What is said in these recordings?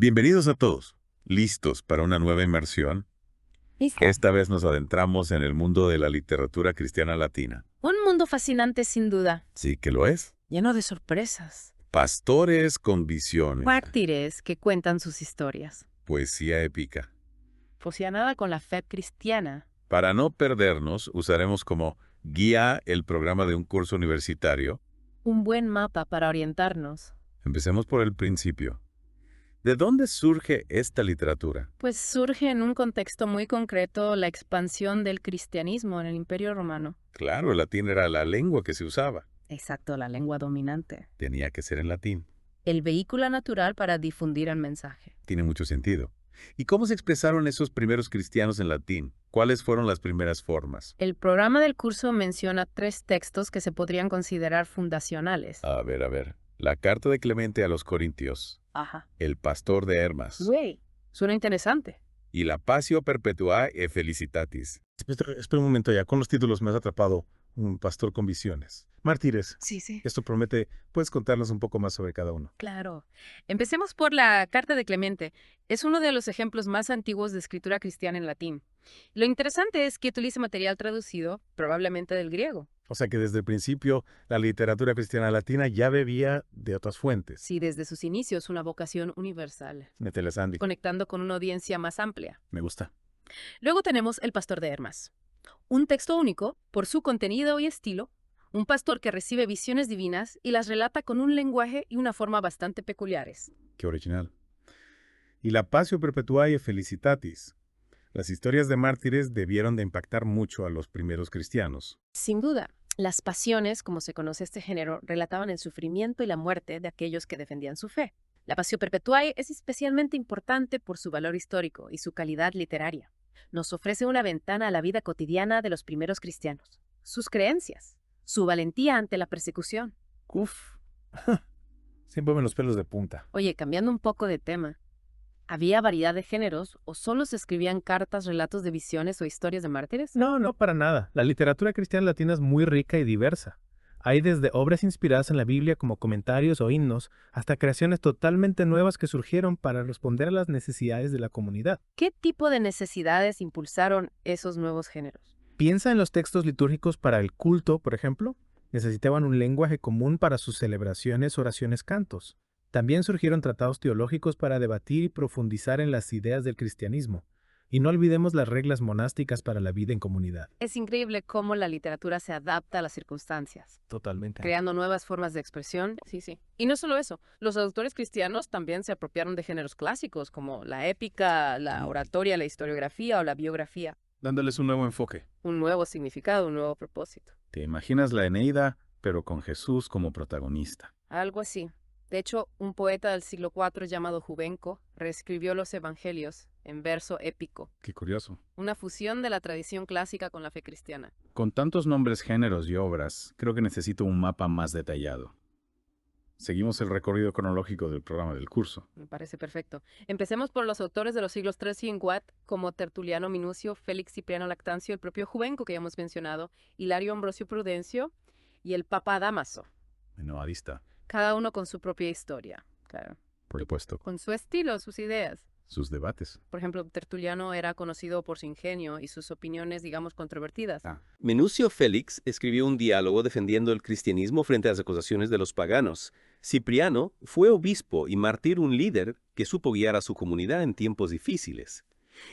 Bienvenidos a todos. ¿Listos para una nueva inmersión? Listo. Esta vez nos adentramos en el mundo de la literatura cristiana latina. Un mundo fascinante sin duda, Sí que lo es. lleno de sorpresas. Pastores con visiones. Mártires que cuentan sus historias. Poesía épica. Fusionada con la fe cristiana. Para no perdernos, usaremos como guía el programa de un curso universitario. Un buen mapa para orientarnos. Empecemos por el principio. ¿De dónde surge esta literatura? Pues surge en un contexto muy concreto la expansión del cristianismo en el Imperio Romano. Claro, el latín era la lengua que se usaba. Exacto, la lengua dominante. Tenía que ser en latín. El vehículo natural para difundir el mensaje. Tiene mucho sentido. ¿Y cómo se expresaron esos primeros cristianos en latín? ¿Cuáles fueron las primeras formas? El programa del curso menciona 3 textos que se podrían considerar fundacionales. A ver. La carta de Clemente a los Corintios, Ajá. el pastor de Hermas Güey, suena interesante. y la Passio Perpetuae Felicitatis. Espera un momento ya, con los títulos me has atrapado. Un pastor con visiones. Mártires. Sí. Esto promete, ¿puedes contarnos un poco más sobre cada uno? Claro. Empecemos por la Carta de Clemente. Es uno de los ejemplos más antiguos de escritura cristiana en latín. Lo interesante es que utiliza material traducido, probablemente del griego. O sea que desde el principio la literatura cristiana latina ya bebía de otras fuentes. Sí, desde sus inicios, una vocación universal, Interesante. conectando con una audiencia más amplia. Me gusta. Luego tenemos El Pastor de Hermas. Un texto único, por su contenido y estilo, un pastor que recibe visiones divinas y las relata con un lenguaje y una forma bastante peculiares. Qué original. Y la Passio Perpetuae Felicitatis. Las historias de mártires debieron de impactar mucho a los primeros cristianos. Sin duda, las pasiones, como se conoce este género, relataban el sufrimiento y la muerte de aquellos que defendían su fe. La Passio Perpetuae es especialmente importante por su valor histórico y su calidad literaria. Nos ofrece una ventana a la vida cotidiana de los primeros cristianos, sus creencias, su valentía ante la persecución. Uf. Se me ponen los pelos de punta. Oye, cambiando un poco de tema, ¿había variedad de géneros o solo se escribían cartas, relatos de visiones o historias de mártires? No, para nada. La literatura cristiana latina es muy rica y diversa. Hay desde obras inspiradas en la Biblia como comentarios o himnos, hasta creaciones totalmente nuevas que surgieron para responder a las necesidades de la comunidad. ¿Qué tipo de necesidades impulsaron esos nuevos géneros? Piensa en los textos litúrgicos para el culto, por ejemplo. Necesitaban un lenguaje común para sus celebraciones, oraciones, cantos. También surgieron tratados teológicos para debatir y profundizar en las ideas del cristianismo. Y no olvidemos las reglas monásticas para la vida en comunidad. Es increíble cómo la literatura se adapta a las circunstancias, Totalmente. creando nuevas formas de expresión. Sí. Y no solo eso, los autores cristianos también se apropiaron de géneros clásicos como la épica, la oratoria, la historiografía o la biografía. Dándoles un nuevo enfoque. Un nuevo significado, un nuevo propósito. Te imaginas la Eneida, pero con Jesús como protagonista. Algo así. De hecho, un poeta del siglo IV llamado Juvenco reescribió los evangelios en verso épico, Qué curioso. una fusión de la tradición clásica con la fe cristiana. Con tantos nombres, géneros y obras, creo que necesito un mapa más detallado. Seguimos el recorrido cronológico del programa del curso. Me parece perfecto. Empecemos por los autores de los siglos III y IV, como Tertuliano Minucio, Félix Cipriano Lactancio, el propio Juvenco que ya hemos mencionado, Hilario Ambrosio Prudencio y el Papa Dámaso. Menoadista, Cada uno con su propia historia, claro. por supuesto. Con su estilo, sus ideas. Sus debates. Por ejemplo, Tertuliano era conocido por su ingenio y sus opiniones, digamos, controvertidas. Minucio Félix escribió un diálogo defendiendo el cristianismo frente a las acusaciones de los paganos. Cipriano fue obispo y mártir, un líder que supo guiar a su comunidad en tiempos difíciles.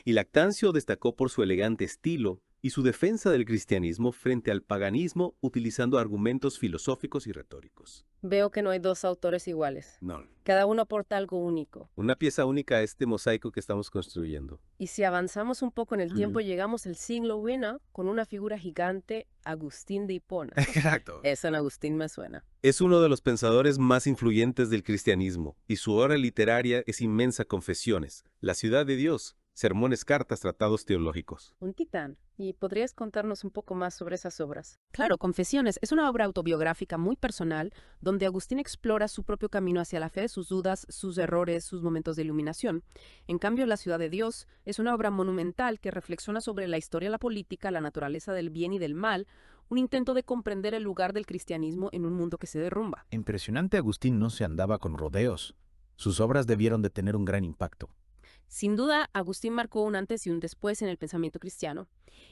Y Lactancio destacó por su elegante estilo y su defensa del cristianismo frente al paganismo utilizando argumentos filosóficos y retóricos. Veo que no hay 2 autores iguales. No, Cada uno aporta algo único. una pieza única a este mosaico que estamos construyendo. Y si avanzamos un poco en el tiempo, llegamos al siglo I con una figura gigante, Agustín de Hipona. Exacto. San Agustín me suena. Es uno de los pensadores más influyentes del cristianismo, y su obra literaria es inmensa. Confesiones, La ciudad de Dios, sermones, cartas, tratados teológicos. Un titán. ¿Y podrías contarnos un poco más sobre esas obras? Claro, Confesiones es una obra autobiográfica muy personal, donde Agustín explora su propio camino hacia la fe, sus dudas, sus errores, sus momentos de iluminación. En cambio, La ciudad de Dios es una obra monumental que reflexiona sobre la historia, la política, la naturaleza del bien y del mal, un intento de comprender el lugar del cristianismo en un mundo que se derrumba. Impresionante. Agustín no se andaba con rodeos. Sus obras debieron de tener un gran impacto. Sin duda, Agustín marcó un antes y un después en el pensamiento cristiano.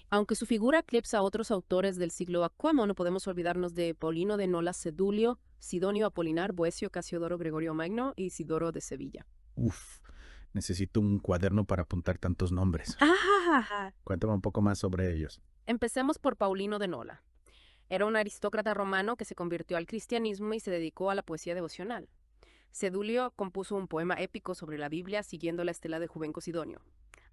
Aunque su figura eclipsa a otros autores del siglo VIII, no podemos olvidarnos de Paulino de Nola, Sedulio, Sidonio Apolinar, Boecio, Casiodoro, Gregorio Magno y Isidoro de Sevilla. Uf, necesito un cuaderno para apuntar tantos nombres. Cuéntame un poco más sobre ellos. Empecemos por Paulino de Nola. Era un aristócrata romano que se convirtió al cristianismo y se dedicó a la poesía devocional. Sedulio compuso un poema épico sobre la Biblia siguiendo la estela de Juvenco Sidonio.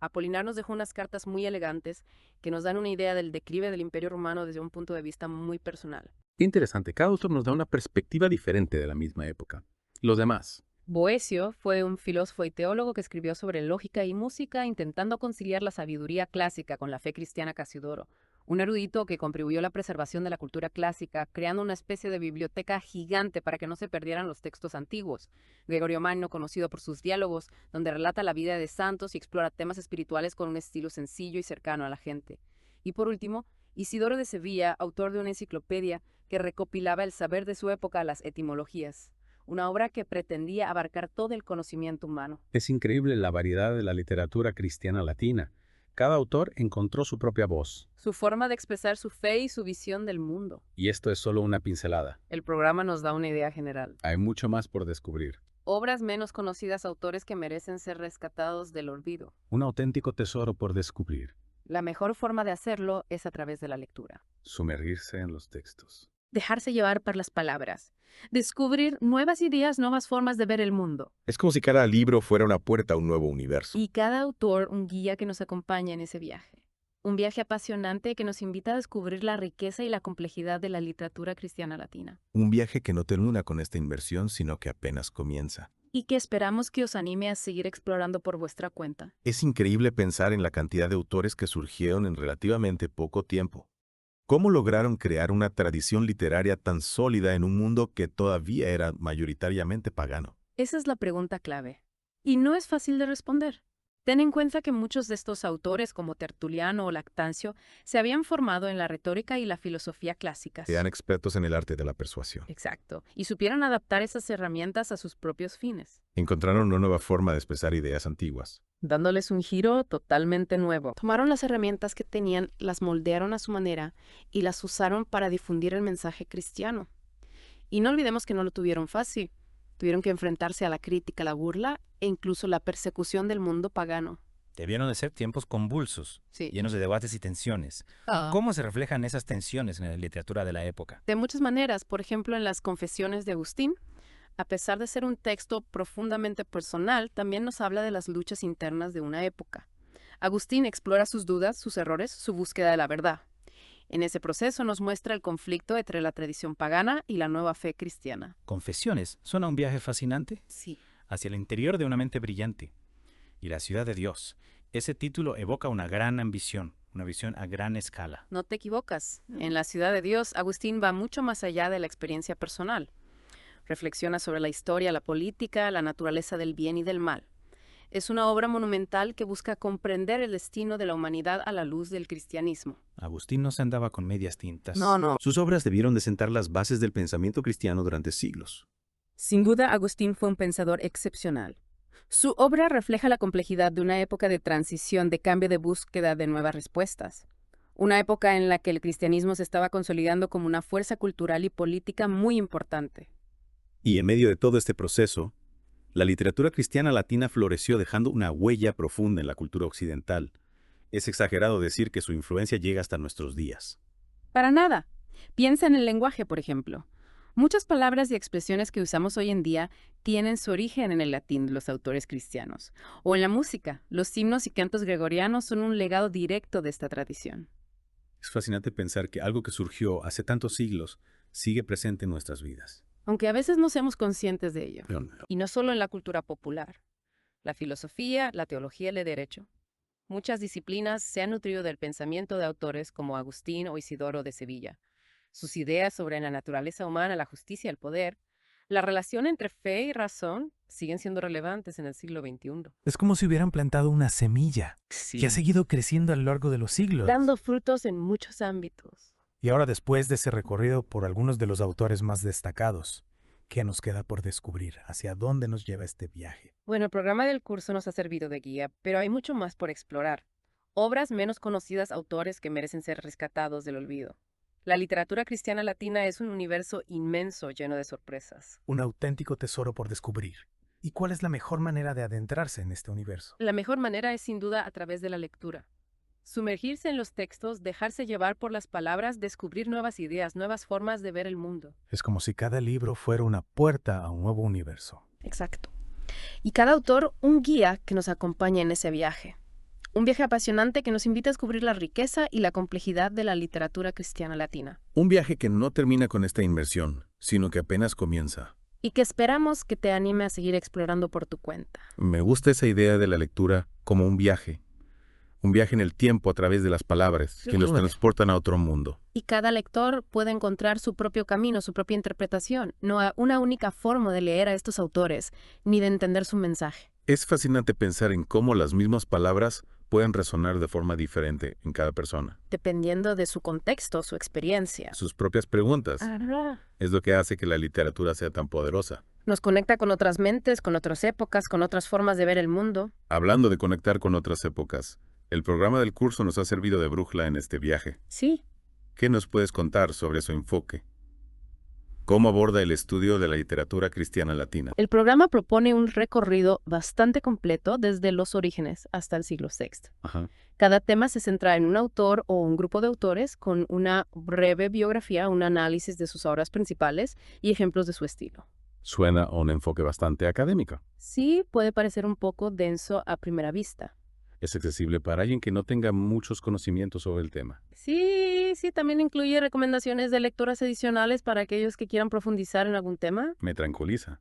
Apolinar nos dejó unas cartas muy elegantes que nos dan una idea del declive del Imperio Romano desde un punto de vista muy personal. Qué interesante, cada autor nos da una perspectiva diferente de la misma época. Los demás. Boecio fue un filósofo y teólogo que escribió sobre lógica y música, intentando conciliar la sabiduría clásica con la fe cristiana. Casiodoro, un erudito que contribuyó a la preservación de la cultura clásica, creando una especie de biblioteca gigante para que no se perdieran los textos antiguos. Gregorio Magno, conocido por sus diálogos, donde relata la vida de santos y explora temas espirituales con un estilo sencillo y cercano a la gente. Y por último, Isidoro de Sevilla, autor de una enciclopedia que recopilaba el saber de su época, las etimologías. Una obra que pretendía abarcar todo el conocimiento humano. Es increíble la variedad de la literatura cristiana latina. Cada autor encontró su propia voz. Su forma de expresar su fe y su visión del mundo. Y esto es solo una pincelada. El programa nos da una idea general. Hay mucho más por descubrir. Obras menos conocidas, autores que merecen ser rescatados del olvido. Un auténtico tesoro por descubrir. La mejor forma de hacerlo es a través de la lectura. Sumergirse en los textos. Dejarse llevar por las palabras. Descubrir nuevas ideas, nuevas formas de ver el mundo. Es como si cada libro fuera una puerta a un nuevo universo. Y cada autor un guía que nos acompaña en ese viaje. Un viaje apasionante que nos invita a descubrir la riqueza y la complejidad de la literatura cristiana latina. Un viaje que no termina con esta inversión, sino que apenas comienza. Y que esperamos que os anime a seguir explorando por vuestra cuenta. Es increíble pensar en la cantidad de autores que surgieron en relativamente poco tiempo. ¿Cómo lograron crear una tradición literaria tan sólida en un mundo que todavía era mayoritariamente pagano? Esa es la pregunta clave. Y no es fácil de responder. Ten en cuenta que muchos de estos autores, como Tertuliano o Lactancio, se habían formado en la retórica y la filosofía clásicas. Eran expertos en el arte de la persuasión. Exacto. Y supieron adaptar esas herramientas a sus propios fines. Encontraron una nueva forma de expresar ideas antiguas. Dándoles un giro totalmente nuevo. Tomaron las herramientas que tenían, las moldearon a su manera y las usaron para difundir el mensaje cristiano. Y no olvidemos que no lo tuvieron fácil. Tuvieron que enfrentarse a la crítica, la burla e incluso la persecución del mundo pagano. Debieron de ser tiempos convulsos, Sí. llenos de debates y tensiones. ¿Cómo se reflejan esas tensiones en la literatura de la época? De muchas maneras, por ejemplo, en las Confesiones de Agustín, a pesar de ser un texto profundamente personal, también nos habla de las luchas internas de una época. Agustín explora sus dudas, sus errores, su búsqueda de la verdad. En ese proceso nos muestra el conflicto entre la tradición pagana y la nueva fe cristiana. Confesiones suena un viaje fascinante Sí. hacia el interior de una mente brillante. Y la ciudad de Dios. Ese título evoca una gran ambición, una visión a gran escala. No te equivocas. En la ciudad de Dios, Agustín va mucho más allá de la experiencia personal. Reflexiona sobre la historia, la política, la naturaleza del bien y del mal. Es una obra monumental que busca comprender el destino de la humanidad a la luz del cristianismo. Agustín no se andaba con medias tintas. No. Sus obras debieron de sentar las bases del pensamiento cristiano durante siglos. Sin duda, Agustín fue un pensador excepcional. Su obra refleja la complejidad de una época de transición, de cambio, de búsqueda de nuevas respuestas. Una época en la que el cristianismo se estaba consolidando como una fuerza cultural y política muy importante. Y en medio de todo este proceso, la literatura cristiana latina floreció dejando una huella profunda en la cultura occidental. Es exagerado decir que su influencia llega hasta nuestros días. Para nada. Piensa en el lenguaje, por ejemplo. Muchas palabras y expresiones que usamos hoy en día tienen su origen en el latín de los autores cristianos. O en la música. Los himnos y cantos gregorianos son un legado directo de esta tradición. Es fascinante pensar que algo que surgió hace tantos siglos sigue presente en nuestras vidas. Aunque a veces no seamos conscientes de ello. Pero Y no solo en la cultura popular. La filosofía, la teología y el derecho. Muchas disciplinas se han nutrido del pensamiento de autores como Agustín o Isidoro de Sevilla. Sus ideas sobre la naturaleza humana, la justicia y el poder, la relación entre fe y razón, siguen siendo relevantes en el siglo XXI. Es como si hubieran plantado una semilla que ha seguido creciendo a lo largo de los siglos. Dando frutos en muchos ámbitos. Y ahora, después de ese recorrido por algunos de los autores más destacados, ¿Qué nos queda por descubrir? ¿Hacia dónde nos lleva este viaje? Bueno, el programa del curso nos ha servido de guía, pero hay mucho más por explorar. Obras menos conocidas, autores que merecen ser rescatados del olvido. La literatura cristiana latina es un universo inmenso lleno de sorpresas. Un auténtico tesoro por descubrir. ¿Y cuál es la mejor manera de adentrarse en este universo? La mejor manera es sin duda a través de la lectura. Sumergirse en los textos, dejarse llevar por las palabras, descubrir nuevas ideas, nuevas formas de ver el mundo. Es como si cada libro fuera una puerta a un nuevo universo. Exacto. Y cada autor un guía que nos acompaña en ese viaje. Un viaje apasionante que nos invita a descubrir la riqueza y la complejidad de la literatura cristiana latina. Un viaje que no termina con esta inmersión, sino que apenas comienza. Y que esperamos que te anime a seguir explorando por tu cuenta. Me gusta esa idea de la lectura como un viaje. Un viaje en el tiempo a través de las palabras que nos transportan a otro mundo. Y cada lector puede encontrar su propio camino, su propia interpretación, no una única forma de leer a estos autores, ni de entender su mensaje. Es fascinante pensar en cómo las mismas palabras pueden resonar de forma diferente en cada persona. Dependiendo de su contexto, su experiencia. Sus propias preguntas es lo que hace que la literatura sea tan poderosa. Nos conecta con otras mentes, con otras épocas, con otras formas de ver el mundo. Hablando de conectar con otras épocas, el programa del curso nos ha servido de brújula en este viaje. Sí. ¿Qué nos puedes contar sobre su enfoque? ¿Cómo aborda el estudio de la literatura cristiana latina? El programa propone un recorrido bastante completo desde los orígenes hasta el siglo VI. Cada tema se centra en un autor o un grupo de autores con una breve biografía, un análisis de sus obras principales y ejemplos de su estilo. Suena a un enfoque bastante académico. Sí, puede parecer un poco denso a primera vista. Es accesible para alguien que no tenga muchos conocimientos sobre el tema. Sí, también incluye recomendaciones de lecturas adicionales para aquellos que quieran profundizar en algún tema. Me tranquiliza.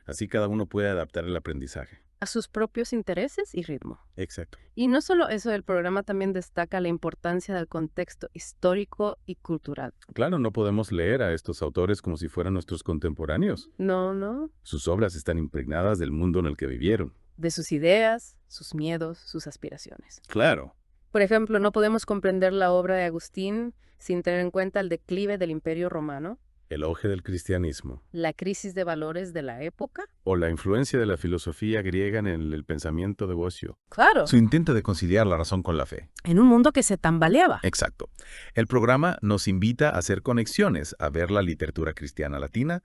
Así cada uno puede adaptar el aprendizaje. A sus propios intereses y ritmo. Exacto. Y no solo eso, el programa también destaca la importancia del contexto histórico y cultural. Claro, no podemos leer a estos autores como si fueran nuestros contemporáneos. No. Sus obras están impregnadas del mundo en el que vivieron. De sus ideas, sus miedos, sus aspiraciones. Claro. Por ejemplo, no podemos comprender la obra de Agustín sin tener en cuenta el declive del Imperio Romano, El auge del cristianismo. la crisis de valores de la época. O la influencia de la filosofía griega en el pensamiento de Bocio. Claro. Su intento de conciliar la razón con la fe. En un mundo que se tambaleaba. Exacto. El programa nos invita a hacer conexiones, a ver la literatura cristiana latina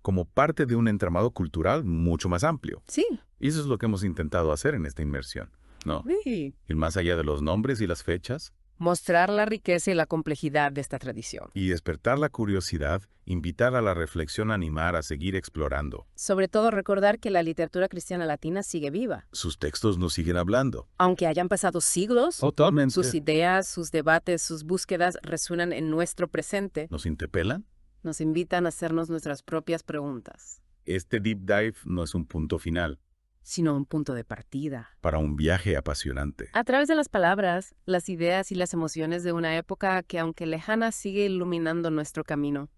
como parte de un entramado cultural mucho más amplio. Sí. Y eso es lo que hemos intentado hacer en esta inmersión, ¿no? Sí. Ir más allá de los nombres y las fechas. Mostrar la riqueza y la complejidad de esta tradición. Y despertar la curiosidad, invitar a la reflexión, animar a seguir explorando. Sobre todo recordar que la literatura cristiana latina sigue viva. Sus textos nos siguen hablando. Aunque hayan pasado siglos, Totalmente. sus ideas, sus debates, sus búsquedas resuenan en nuestro presente. ¿Nos interpelan? Nos invitan a hacernos nuestras propias preguntas. Este deep dive no es un punto final, Sino un punto de partida. para un viaje apasionante. A través de las palabras, las ideas y las emociones de una época que, aunque lejana, sigue iluminando nuestro camino.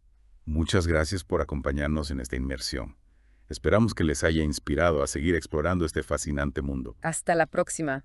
Muchas gracias por acompañarnos en esta inmersión. Esperamos que les haya inspirado a seguir explorando este fascinante mundo. Hasta la próxima.